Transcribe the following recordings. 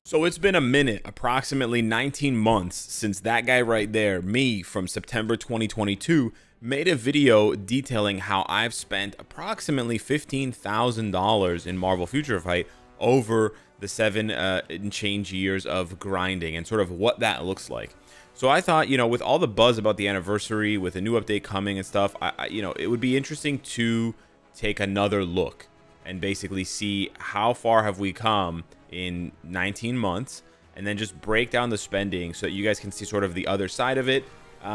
So it's been a minute, approximately 19 months, since that guy right there, me from September 2022, made a video detailing how I've spent approximately $15,000 in Marvel Future Fight over the 7 and change years of grinding and sort of what that looks like. So I thought, with all the buzz about the anniversary, with a new update coming and stuff, it would be interesting to take another look and basically see how far have we come in 19 months, and then just break down the spending so that you guys can see sort of the other side of it,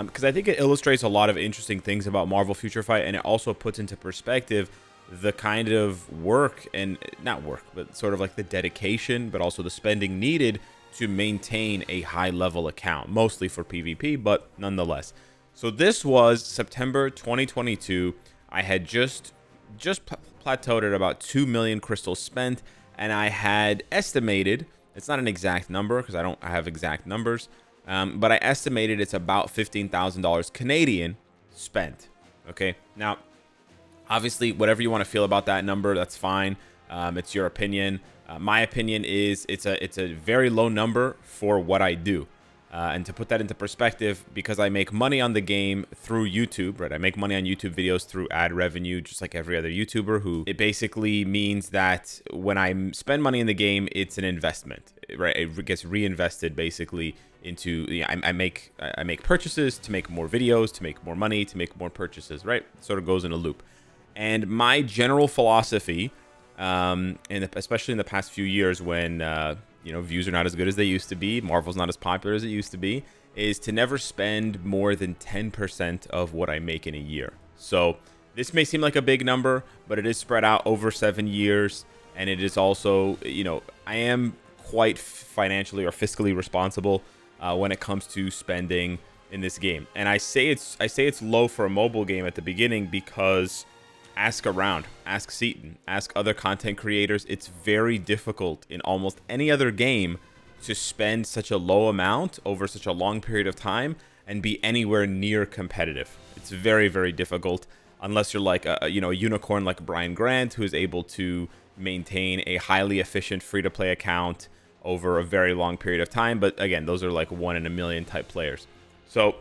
because I think it illustrates a lot of interesting things about Marvel Future Fight, and it also puts into perspective the kind of work, and not work, but sort of like the dedication, but also the spending needed to maintain a high level account, mostly for PvP, but nonetheless. So this was September 2022. I had just plateaued at about 2 million crystals spent, and I had estimated, it's not an exact number because I don't have exact numbers, but I estimated it's about $15,000 Canadian spent. Okay, now obviously whatever you want to feel about that number, that's fine. It's your opinion. My opinion is it's a very low number for what I do. And to put that into perspective, because I make money on the game through YouTube, right? I make money on YouTube videos through ad revenue, just like every other YouTuber, who it basically means that when I spend money in the game, it's an investment, right? It gets reinvested basically into, I make purchases to make more videos, to make more money, to make more purchases, right? It sort of goes in a loop. And my general philosophy, especially in the past few years when, views are not as good as they used to be, Marvel's not as popular as it used to be, is to never spend more than 10% of what I make in a year. So this may seem like a big number, but it is spread out over 7 years. And it is also, I am quite financially or fiscally responsible when it comes to spending in this game. And I say it's low for a mobile game at the beginning because ask around, ask Seaton, ask other content creators. It's very difficult in almost any other game to spend such a low amount over such a long period of time and be anywhere near competitive. It's very, very difficult unless you're like a unicorn like Brian Grant, who is able to maintain a highly efficient free-to-play account over a very long period of time. But again, those are like 1 in a million type players. So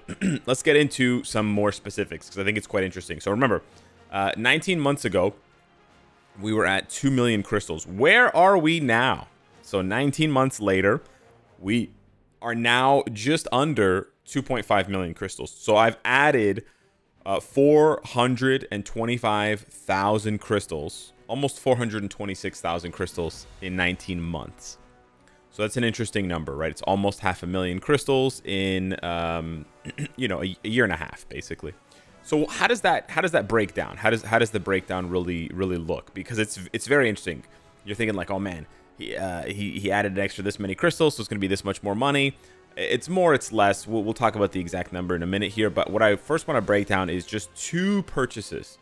let's get into some more specifics because I think it's quite interesting. So remember, 19 months ago, we were at 2 million crystals. Where are we now? So 19 months later, we are now just under 2.5 million crystals. So I've added 425,000 crystals, almost 426,000 crystals in 19 months. So that's an interesting number, right? It's almost 500,000 crystals in, a year and a half, basically. So how does that break down? How does the breakdown really look? Because it's very interesting. You're thinking like, oh man, he added an extra this many crystals, so it's going to be this much more money. It's more, it's less. We'll talk about the exact number in a minute here. But what I first want to break down is just 2 purchases.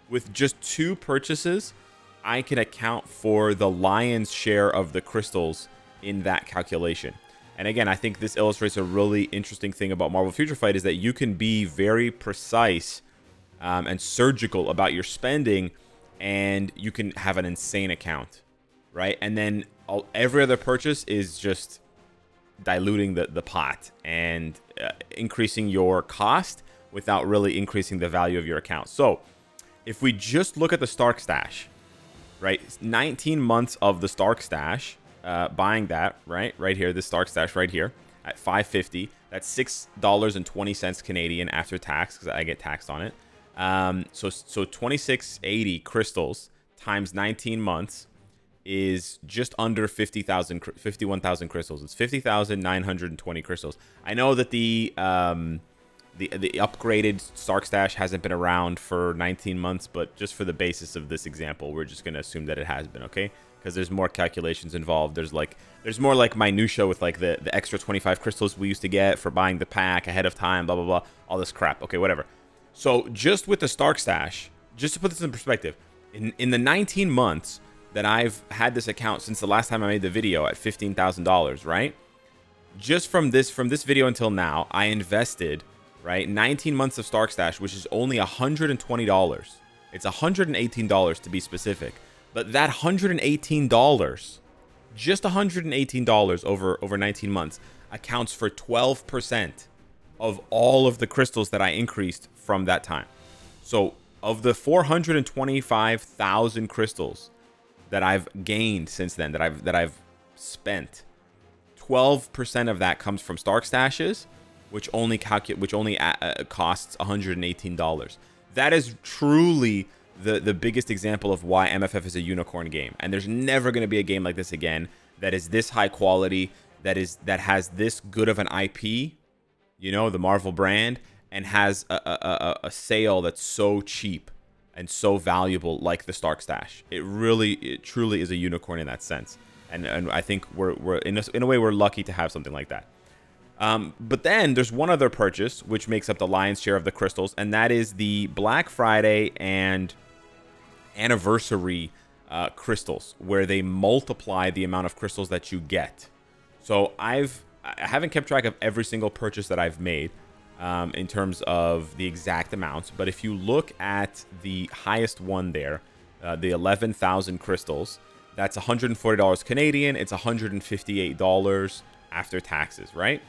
With just 2 purchases, I can account for the lion's share of the crystals in that calculation. And again, I think this illustrates a really interesting thing about Marvel Future Fight is that you can be very precise and surgical about your spending, and you can have an insane account, right? And then every other purchase is just diluting the pot and increasing your cost without really increasing the value of your account. So if we just look at the Stark Stash, right? 19 months of the Stark Stash, buying that right here, this Stark Stash right here at $5.50. That's $6.20 Canadian after tax because I get taxed on it. So 2680 crystals times 19 months is just under 51,000 crystals. It's 50,920 crystals. I know that the upgraded Stark Stash hasn't been around for 19 months, but just for the basis of this example, we're just going to assume that it has been, okay? Because there's more calculations involved. There's more like minutia with like the extra 25 crystals we used to get for buying the pack ahead of time, blah, blah, blah, all this crap. Okay, whatever. So just with the Stark Stash, just to put this in perspective, in the 19 months that I've had this account since the last time I made the video at $15,000, right? Just from this video until now, I invested, right, 19 months of Stark Stash, which is only $120. It's $118 to be specific. But that $118 just $118 over 19 months accounts for 12% of all of the crystals that I increased from that time. So of the 425,000 crystals that I've gained since then, that I've spent, 12% of that comes from Stark stashes, which only costs $118. That is truly the biggest example of why MFF is a unicorn game. And there's never going to be a game like this again that is this high quality, that has this good of an IP, you know, the Marvel brand, and has a sale that's so cheap and so valuable like the Stark stash. It truly is a unicorn in that sense. And I think we're in a way we're lucky to have something like that. But then there's one other purchase which makes up the lion's share of the crystals, and that is the Black Friday and anniversary crystals, where they multiply the amount of crystals that you get. So I haven't kept track of every single purchase that I've made in terms of the exact amounts, but if you look at the highest one there, the 11,000 crystals, that's $140 Canadian. It's $158 after taxes, right?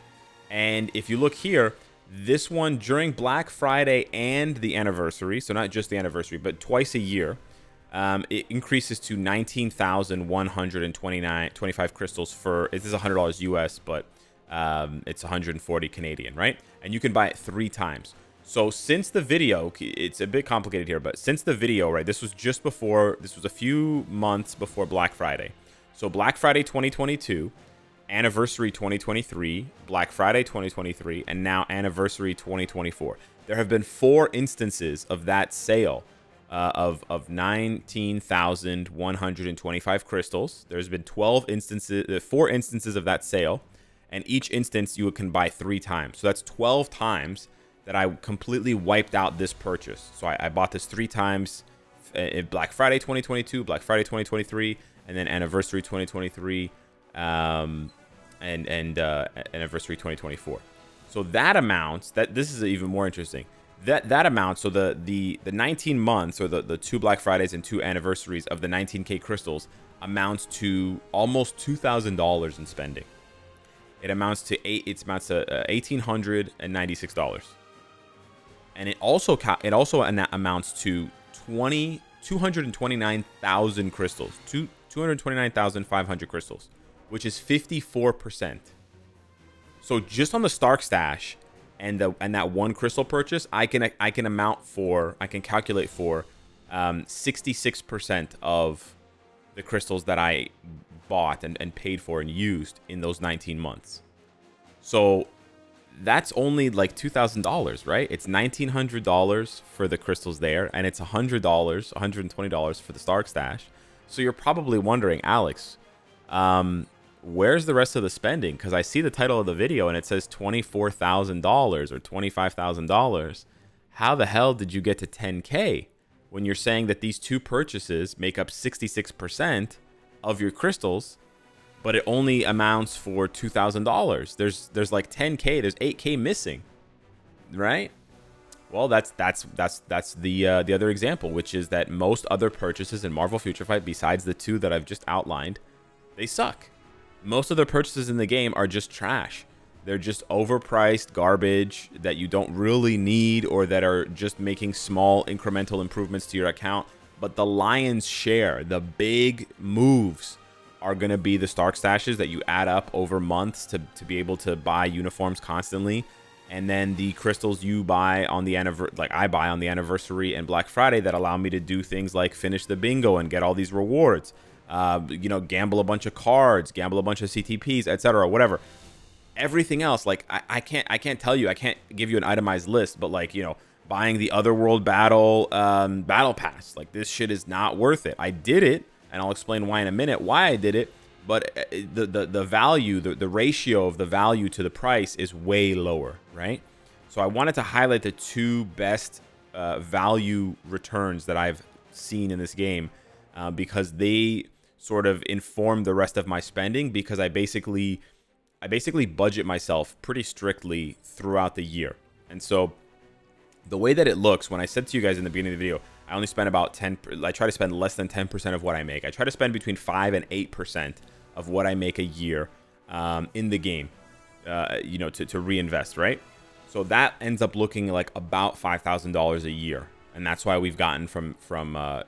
And if you look here, this one during Black Friday and the anniversary, so not just the anniversary, but twice a year, it increases to 19,125 crystals for, this is $100 US, but it's 140 Canadian, right? And you can buy it 3 times. So since the video, it's a bit complicated here, but since the video, right, this was just before, this was a few months before Black Friday. So Black Friday 2022, anniversary 2023, Black Friday 2023, and now anniversary 2024. There have been 4 instances of that sale of 19,125 crystals. There's been 4 instances of that sale, and each instance you can buy 3 times. So that's 12 times that I completely wiped out this purchase. So I bought this 3 times in Black Friday 2022, Black Friday 2023, and then anniversary 2023, and anniversary 2024. So that amounts, this is even more interesting. That amount, so the 19 months, or the 2 Black Fridays and 2 anniversaries of the 19K crystals amounts to almost $2,000 in spending. It amounts to $1,896. And it also amounts to 229,000 crystals, 229,500 crystals, which is 54%. So just on the Stark stash and that one crystal purchase, I can calculate for 66% of the crystals that I bought and paid for and used in those 19 months. So that's only like $2,000, right? It's $1,900 for the crystals there, and it's $100, $120 for the Stark stash. So you're probably wondering, Alex, where's the rest of the spending? Because I see the title of the video and it says $24,000 or $25,000. How the hell did you get to 10K when you're saying that these 2 purchases make up 66% of your crystals, but it only amounts for $2,000? There's like 10K, there's 8K missing, right? Well, that's the other example, which is that most other purchases in Marvel Future Fight, besides the 2 that I've just outlined, they suck. Most of the purchases in the game are just trash. They're just overpriced garbage that you don't really need, or that are just making small incremental improvements to your account. But the lion's share, the big moves, are going to be the Stark stashes that you add up over months to be able to buy uniforms constantly. And then the crystals you buy on the anniversary, like I buy on the anniversary and Black Friday, that allow me to do things like finish the bingo and get all these rewards. You know, gamble a bunch of cards, gamble a bunch of CTPs, etc., whatever. Everything else, like I can't tell you, I can't give you an itemized list, but like, you know, buying the Otherworld battle pass, like this shit is not worth it. I did it, and I'll explain why in a minute, why I did it, but the value, the ratio of the value to the price is way lower, right? So I wanted to highlight the 2 best value returns that I've seen in this game, because they sort of inform the rest of my spending, because I basically budget myself pretty strictly throughout the year. And so the way that it looks, when I said to you guys in the beginning of the video, I only spend about I try to spend less than 10% of what I make. I try to spend between 5 and 8% of what I make a year in the game, you know, to reinvest, right? So that ends up looking like about $5,000 a year. And that's why we've gotten from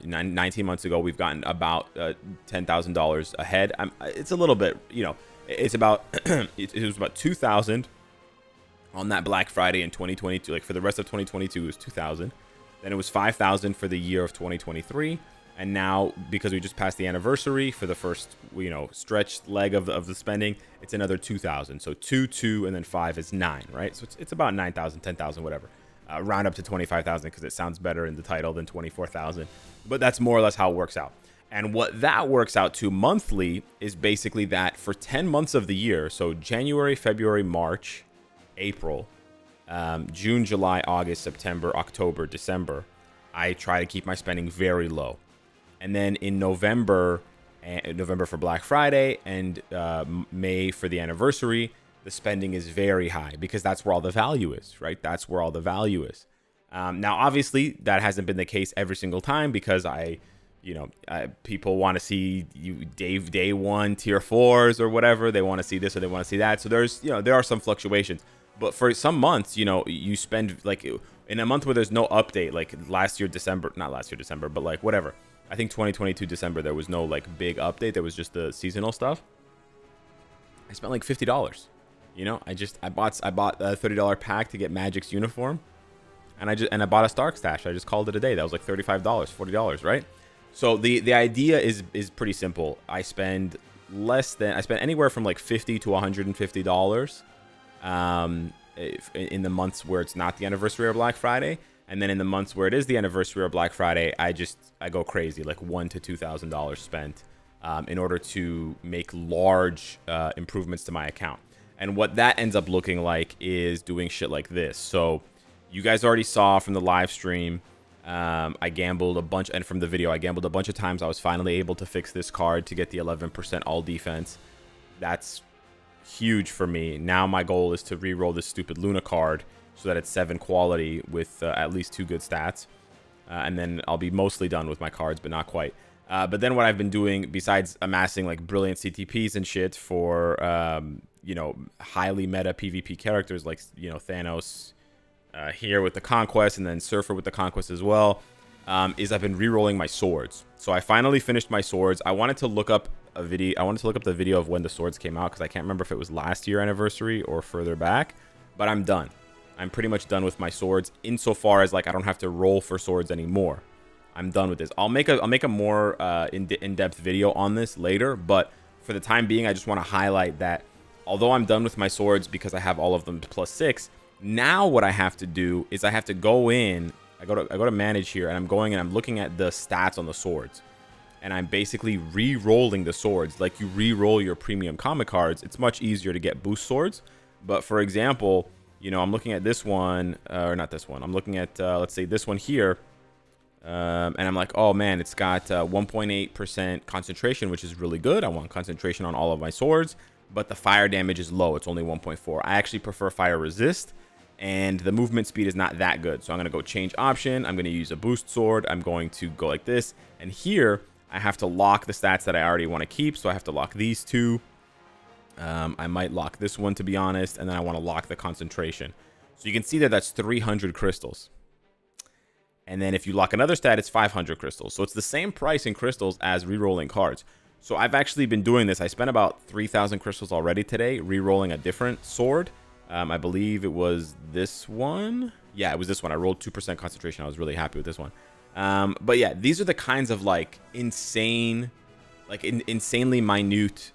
19 months ago, we've gotten about $10,000 ahead. It's a little bit, you know, it's about, it was about 2,000 on that Black Friday in 2022. Like for the rest of 2022, it was 2,000. Then it was 5,000 for the year of 2023. And now, because we just passed the anniversary for the first, you know, stretched leg of the spending, it's another 2,000. So 2, and then 5 is 9, right? So it's about 9,000, 10,000, whatever. Round up to 25,000 because it sounds better in the title than 24,000. But that's more or less how it works out. And what that works out to monthly is basically that for 10 months of the year, so January, February, March, April, June, July, August, September, October, December, I try to keep my spending very low. And then in November for Black Friday and May for the anniversary, the spending is very high because that's where all the value is, right? That's where all the value is. Now, obviously, that hasn't been the case every single time because people want to see day one tier 4s or whatever. They want to see this or they want to see that. So there's, you know, there are some fluctuations. But for some months, you know, you spend like in a month where there's no update, like not last year December, but like whatever. I think 2022 December, there was no like big update. There was just the seasonal stuff. I spent like $50. You know, I bought a $30 pack to get Magic's uniform, and I bought a Stark stash. I just called it a day. That was like $35, $40, right? So the idea is pretty simple. I spend anywhere from like $50 to $150 in the months where it's not the anniversary or Black Friday, and then in the months where it is the anniversary or Black Friday, I go crazy, like $1,000 to $2,000 spent in order to make large improvements to my account. And what that ends up looking like is doing shit like this. So you guys already saw from the live stream, I gambled a bunch, and from the video, I gambled a bunch of times. I was finally able to fix this card to get the 11% all defense. That's huge for me. Now my goal is to re-roll this stupid Luna card so that it's 7 quality with at least 2 good stats. And then I'll be mostly done with my cards, but not quite. But then what I've been doing, besides amassing like brilliant CTPs and shit for, you know, highly meta PvP characters like, you know, Thanos here with the Conquest, and then Surfer with the Conquest as well, is I've been re-rolling my swords. So I finally finished my swords. I wanted to look up a video. I wanted to look up the video of when the swords came out because I can't remember if it was last year anniversary or further back. But I'm done. I'm pretty much done with my swords insofar as like I don't have to roll for swords anymore. I'm done with this. I'll make a more in-depth video on this later, but for the time being, I just want to highlight that although I'm done with my swords because I have all of them +6, now what I have to do is I have to go in. I go to manage here, and I'm going and I'm looking at the stats on the swords, and I'm basically re-rolling the swords like you re-roll your premium comic cards. It's much easier to get boost swords, but for example, you know, I'm looking at this one, or not this one. I'm looking at let's say this one here. And I'm like, oh man, it's got 1.8% concentration, which is really good. I want concentration on all of my swords, but the fire damage is low. It's only 1.4. I actually prefer fire resist, and the movement speed is not that good. So I'm going to go change option. I'm going to use a boost sword. I'm going to go like this. And here I have to lock the stats that I already want to keep. So I have to lock these two. I might lock this one, to be honest. And then I want to lock the concentration. So you can see that that's 300 crystals. And then if you lock another stat, it's 500 crystals. So it's the same price in crystals as re-rolling cards. So I've actually been doing this. I spent about 3,000 crystals already today re-rolling a different sword. I believe it was this one. Yeah, it was this one. I rolled 2% concentration. I was really happy with this one. But yeah, these are the kinds of like insanely minute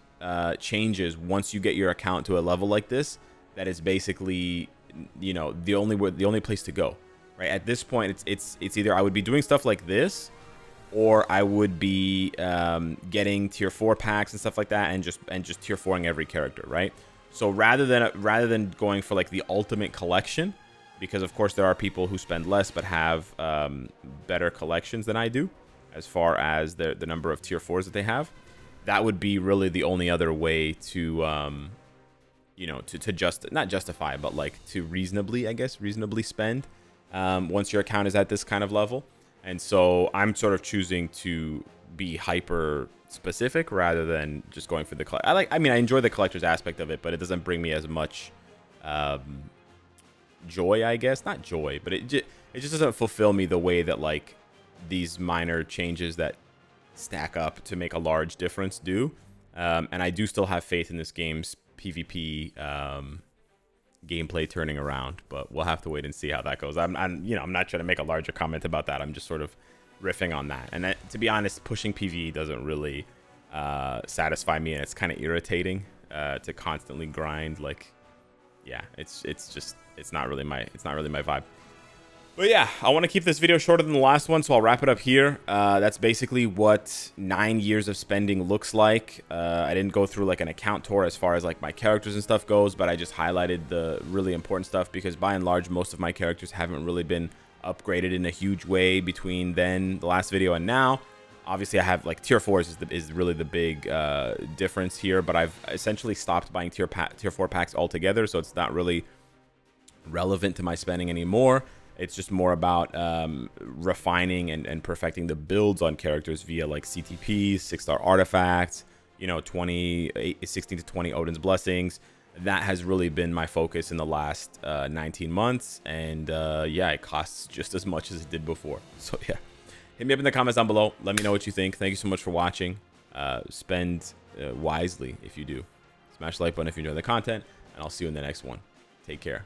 changes once you get your account to a level like this. That is basically, you know, the only place to go. Right at this point, it's either I would be doing stuff like this, or I would be getting tier 4 packs and stuff like that, and just tier 4ing every character, right? So rather than going for like the ultimate collection, because of course there are people who spend less but have better collections than I do, as far as the number of tier 4s that they have, that would be really the only other way to you know, not justify, but like to reasonably spend. Once your account is at this kind of level. And so I'm sort of choosing to be hyper specific rather than just going for the I mean, I enjoy the collector's aspect of it, but it doesn't bring me as much joy, I guess. Not joy, but it just doesn't fulfill me the way that like these minor changes that stack up to make a large difference do. And I do still have faith in this game's PvP gameplay turning around, but we'll have to wait and see how that goes. I'm not trying to make a larger comment about that. I'm just sort of riffing on that. And to be honest, pushing PvE doesn't really satisfy me, and it's kind of irritating to constantly grind. Like, yeah, it's not really my vibe. But yeah, I want to keep this video shorter than the last one, so I'll wrap it up here. That's basically what 9 years of spending looks like. I didn't go through like an account tour as far as like my characters and stuff goes, but I just highlighted the really important stuff because by and large, most of my characters haven't really been upgraded in a huge way between then, the last video, and now. Obviously, I have like tier 4s is really the big difference here, but I've essentially stopped buying tier 4 packs altogether, so it's not really relevant to my spending anymore. It's just more about refining and perfecting the builds on characters via like CTPs, 6-star artifacts, you know, 16 to 20 Odin's Blessings. That has really been my focus in the last 19 months. And yeah, it costs just as much as it did before. So yeah, hit me up in the comments down below. Let me know what you think. Thank you so much for watching. Spend wisely if you do. Smash the like button if you enjoy the content. And I'll see you in the next one. Take care.